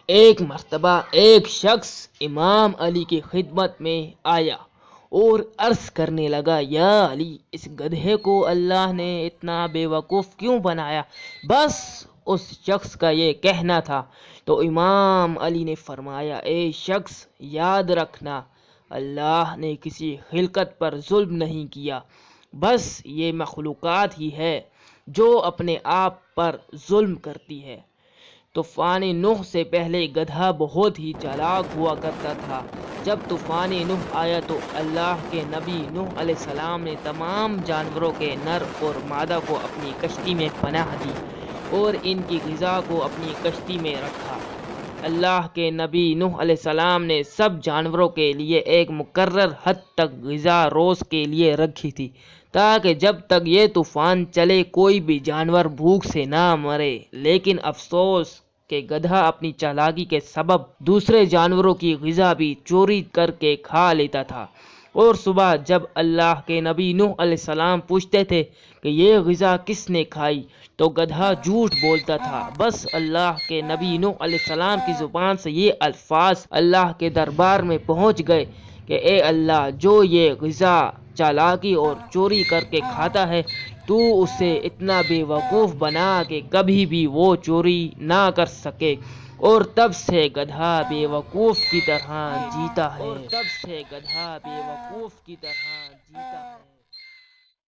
ایک مرتبہ ایک شخص امام علی کی خدمت میں آیا اور عرض کرنے لگا، یا علی، اس گدھے کو اللہ نے اتنا بے وقوف کیوں بنایا؟ بس اس شخص کا یہ کہنا تھا۔ تو امام علی نے فرمایا، اے شخص، یاد رکھنا، اللہ نے کسی خلقت پر ظلم نہیں کیا، بس یہ مخلوقات ہی ہے جو اپنے آپ پر ظلم کرتی ہے۔ طوفان نوح سے پہلے گدھا بہت ہی چالاک ہوا کرتا تھا۔ جب طوفان نوح آیا تو اللہ کے نبی نوح علیہ السلام نے تمام جانوروں کے نر اور مادہ کو اپنی کشتی میں پناہ دی اور ان کی غذا کو اپنی کشتی میں رکھا۔ اللہ کے نبی نوح علیہ السلام نے سب جانوروں کے لیے ایک مقرر حد تک غذا روز کے لیے رکھی تھی، تاکہ جب تک یہ طوفان چلے کوئی بھی جانور بھوک سے نہ مرے۔ لیکن افسوس کہ گدھا اپنی چالاکی کے سبب دوسرے جانوروں کی غذا بھی چوری کر کے کھا لیتا تھا، اور صبح جب اللہ کے نبی نوح علیہ السلام پوچھتے تھے کہ یہ غذا کس نے کھائی تو گدھا جھوٹ بولتا تھا۔ بس اللہ کے نبی نوح علیہ السلام کی زبان سے یہ الفاظ اللہ کے دربار میں پہنچ گئے کہ اے اللہ، جو یہ غذا چالاکی اور چوری کر کے کھاتا ہے، تو اسے اتنا بے وقوف بنا کہ کبھی بھی وہ چوری نہ کر سکے، اور تب سے گدھا بے وقوف کی طرح جیتا ہے۔